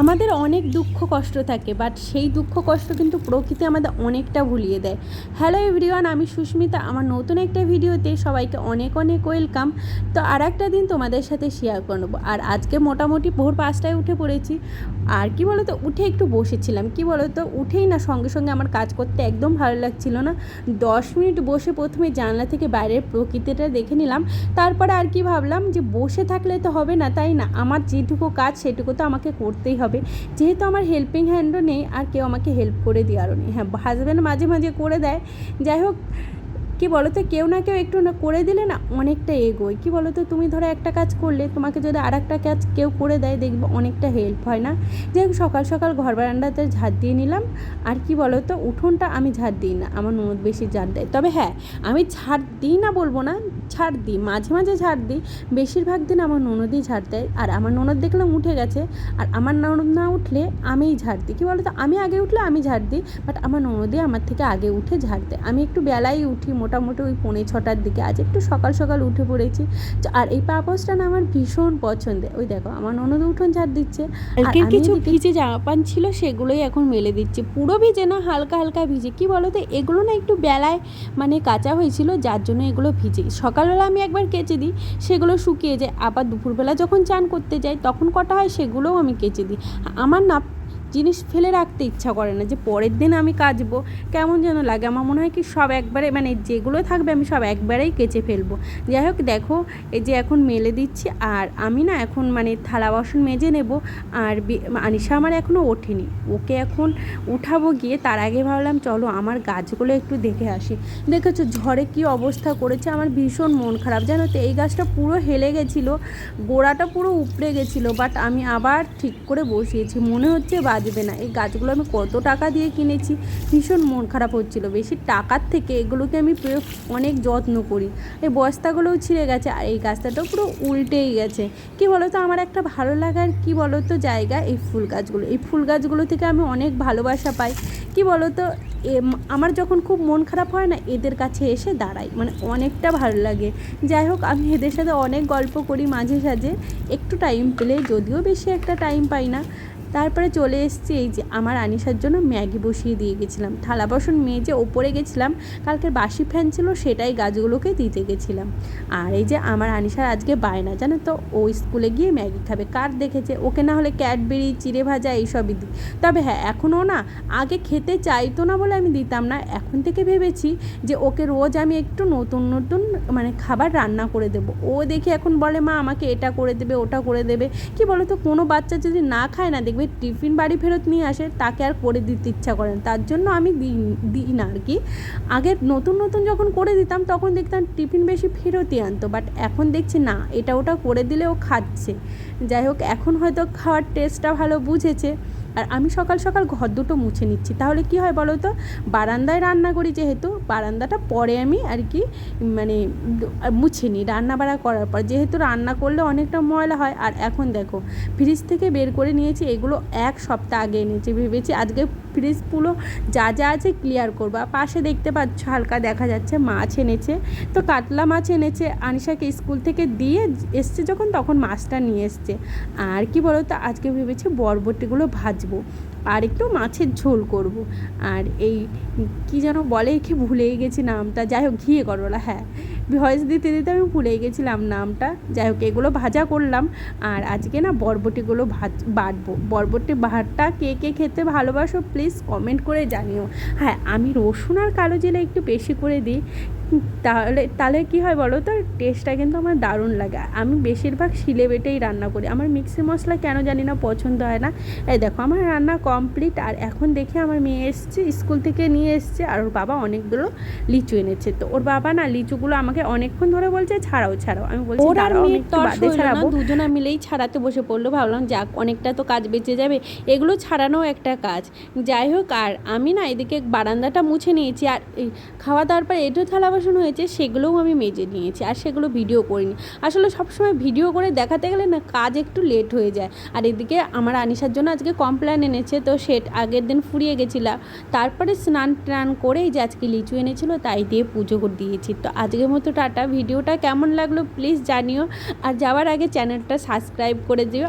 আমাদের অনেক দুঃখ কষ্ট থাকে, বাট সেই দুঃখ কষ্ট কিন্তু প্রকৃতি আমাদের অনেকটা ভুলিয়ে দেয়। হ্যালো এভরিওয়ান, আমি সুস্মিতা। আমার নতুন একটা ভিডিওতে সবাইকে অনেক অনেক ওয়েলকাম। তো আর একটা দিন তোমাদের সাথে শেয়ার করে নেবো। আর আজকে মোটামুটি ভোর 5টায় উঠে পড়েছি। আর কি বলো তো, উঠে একটু বসেছিলাম। কি বলো তো, উঠেই না সঙ্গে সঙ্গে আমার কাজ করতে একদম ভালো লাগছিল না। 10 মিনিট বসে প্রথমে জানলা থেকে বাইরের প্রকৃতিটা দেখে নিলাম। তারপরে আর কি ভাবলাম যে বসে থাকলে তো হবে না, তাই না? আমার যেটুকু কাজ সেটুকু তো আমাকে করতেই হবে। যেহেতু আমার হেল্পিং হ্যান্ডও নেই আর কেউ আমাকে হেল্প করে দেওয়ারও নেই। হ্যাঁ, হাজব্যান্ড মাঝে মাঝে করে দেয়। যাই হোক, কি বলো তো, কেউ না কেউ একটু না করে দিলে না অনেকটা এগোয়। কি বলো তো, তুমি ধরো একটা কাজ করলে, তোমাকে যদি আর একটা কাজ কেউ করে দেয়, দেখবে অনেকটা হেল্প হয় না? যাই হোক, সকাল সকাল ঘর বারান্দাতে ঝাড় দিয়ে নিলাম। আর কি বলো তো, উঠোনটা আমি ঝাড় দিই না, আমার ননদ বেশি ঝাড় দেয়। তবে হ্যাঁ, আমি ঝাড় দিই না বলবো না, ঝাড় দিই, মাঝে মাঝে ঝাড় দিই। বেশিরভাগ দিন আমার ননদই ঝাড় দেয়। আর আমার ননদ দেখলাম উঠে গেছে, আর আমার ননদ না উঠলে আমিই ঝাড় দিই। কী বলো তো, আমি আগে উঠলে আমি ঝাড় দিই, বাট আমার ননদই আমার থেকে আগে উঠে ঝাড় দেয়। আমি একটু বেলায় উঠি, মোটামুটি ওই 5:45টার দিকে। আজ একটু সকাল সকাল উঠে পড়েছি। আর এই পাপোসটা না আমার ভীষণ পছন্দের। ওই দেখো, আমার ননদ উঠোন ঝাড় দিচ্ছে, আর কিছু ভিজে জামা প্যান্ট ছিল সেগুলোই এখন মেলে দিচ্ছে। পুরো ভিজে না, হালকা হালকা ভিজে। কি বলো তো, এগুলো না একটু বেলায় মানে কাঁচা হয়েছিল, যার জন্য এগুলো ভিজে। সকালবেলা আমি একবার কেচে দিই, সেগুলো শুকিয়ে যায়। আবার দুপুরবেলা যখন চান করতে যাই তখন কটা হয়, সেগুলোও আমি কেচে দিই। আমার না জিনিস ফেলে রাখতে ইচ্ছা করে না, যে পরের দিন আমি কাচবো, কেমন যেন লাগে। আমার মনে হয় কি সব একবারে, মানে যেগুলো থাকবে আমি সব একবারেই কেচে ফেলবো। যাই হোক, দেখো এই যে এখন মেলে দিচ্ছি। আর আমি না এখন মানে থালা বাসন মেজে নেব। আর আনিশা আমার এখনও ওঠেনি, ওকে এখন উঠাবো গিয়ে। তার আগে ভাবলাম চলো আমার গাছগুলো একটু দেখে আসি। দেখেছো ঝড়ে কি অবস্থা করেছে, আমার ভীষণ মন খারাপ জানো তো। এই গাছটা পুরো হেলে গেছিলো, গোড়াটা পুরো উপড়ে গেছিলো, বাট আমি আবার ঠিক করে বসিয়েছি। মনে হচ্ছে বাজবে না। এই গাছগুলো আমি কত টাকা দিয়ে কিনেছি, ভীষণ মন খারাপ হচ্ছিলো। বেশি টাকার থেকে এগুলোকে আমি অনেক যত্ন করি। এই বস্তাগুলোও ছিঁড়ে গেছে, আর এই গাছটাটাও পুরো উল্টেই গেছে। কি বলো তো, আমার একটা ভালো লাগার কি বলো তো জায়গা এই ফুল গাছগুলো। এই ফুল গাছগুলো থেকে আমি অনেক ভালোবাসা পাই। কি বলো তো, আমার যখন খুব মন খারাপ হয় না, এদের কাছে এসে দাঁড়াই, মানে অনেকটা ভালো লাগে। যাই হোক, আমি এদের সাথে অনেক গল্প করি মাঝে সাঝে, একটু টাইম পেলে, যদিও বেশি একটা টাইম পাই না। তারপরে চলে এসেছি, এই যে আমার আনিশার জন্য ম্যাগি বসিয়ে দিয়ে গেছিলাম। থালা বাসন মেজে ওপরে গেছিলাম, কালকের বাসি ফ্যান ছিল সেটাই গাছগুলোকে দিতে গেছিলাম। আর এই যে আমার আনিশার আজকে বায়না, জানো তো, ও স্কুলে গিয়ে ম্যাগি খাবে। কার দেখেছে, ওকে না হলে ক্যাডবেরি, চিড়ে ভাজা এইসবই দিই। তবে হ্যাঁ, এখনও না, আগে খেতে চাইতো না বলে আমি দিতাম না। এখন থেকে ভেবেছি যে ওকে রোজ আমি একটু নতুন নতুন মানে খাবার রান্না করে দেবো। ও দেখে এখন বলে মা আমাকে এটা করে দেবে, ওটা করে দেবে। কি বলো তো, কোনো বাচ্চা যদি না খায় না, দেখবে টিফিন বাড়ি ফেরত নিয়ে আসে, তাকে আর করে দিতে ইচ্ছা করে না। তার জন্য আমি দিই না আর কি। আগে নতুন নতুন যখন করে দিতাম তখন দেখতাম টিফিন বেশি ফেরতই আনতো, বাট এখন দেখছি না, এটা ওটা করে দিলে ও খাচ্ছে। যাই হোক, এখন হয়তো খাওয়ার টেস্টটা ভালো বুঝেছে। আর আমি সকাল সকাল ঘর দুটো মুছে নিচ্ছি। তাহলে কি হয় বলো তো, বারান্দায় রান্না করি যেহেতু, বারান্দাটা পরে আমি আর কি মানে মুছে নিই রান্না বাড়া করার পর, যেহেতু রান্না করলে অনেকটা ময়লা হয়। আর এখন দেখো, ফ্রিজ থেকে বের করে নিয়েছি, এগুলো 1 সপ্তাহ আগে এনেছি। ভেবেছি আজকে ফ্রিজ পুরো যা যা আছে ক্লিয়ার করবো। আর পাশে দেখতে পাচ্ছ হালকা দেখা যাচ্ছে মাছ এনেছে, তো কাতলা মাছ এনেছে। আনিশাকে স্কুল থেকে দিয়ে এসছে যখন, তখন মাছটা নিয়ে এসছে। আর কি বলো তো, আজকে ভেবেছি বরবটিগুলো ভাজবো আর একটু মাছের ঝোল করব। আর এই কি যেন বলে, কি ভুলেই গেছি নামটা। যাই হোক, ঘিয়ে করলা, হ্যাঁ, ভয়েস দিতে দিতে আমি ভুলেই গেছিলাম নামটা। যাই হোক, এগুলো ভাজা করলাম। আর আজকে না বরবটিগুলো বাটবো। বরবটি বাহারটা কে কে খেতে ভালোবাসো প্লিজ কমেন্ট করে জানিও। হ্যাঁ, আমি রসুন আর কালো জিরা একটু বেশি করে দিই। তাহলে কী হয় বলো তো, টেস্টটা কিন্তু আমার দারুণ লাগে। আমি বেশিরভাগ শিলে বেটেই রান্না করি, আমার মিক্সি মশলা কেন জানি না পছন্দ হয় না। এই দেখো, আমার রান্না কমপ্লিট। আর এখন দেখে আমার মেয়ে এসছে, স্কুল থেকে নিয়ে এসছে, আর ওর বাবা অনেকগুলো লিচু এনেছে। তো ওর বাবা না লিচুগুলো আমাকে অনেকক্ষণ ধরে বলছে ছাড়াও ছাড়াও। আমি বলছি দাঁড়াও, আমি একটু বাদে ছাড়াবো। দুজনা মিলেই ছাড়াতে বসে পড়লো। ভাবলাম যাক, অনেকটা তো কাজ বেঁচে যাবে, এগুলো ছাড়ানোও একটা কাজ। যাই হোক, আর আমি না এদিকে বারান্দাটা মুছে নিয়েছি। আর এই খাওয়া দাওয়ার পর এঁটো থালা বাসন হয়েছে, সেগুলোও আমি মেজে নিয়েছি। আর সেগুলো ভিডিও করিনি। আসলে সবসময় ভিডিও করে দেখাতে গেলে না কাজ একটু লেট হয়ে যায়। আর এদিকে আমার আনিশার জন্য আজকে কমপ্লেন এনেছে, তো সে আগের দিন ফুরিয়ে গেছিলাম। তারপরে স্নান টান করেই যে আজকে লিচু এনেছিল, তাই দিয়ে পুজো করে দিয়েছি। তো আজকের মতো টাটা। ভিডিওটা কেমন লাগলো প্লিজ জানিও, আর যাওয়ার আগে চ্যানেলটা সাবস্ক্রাইব করে দিও।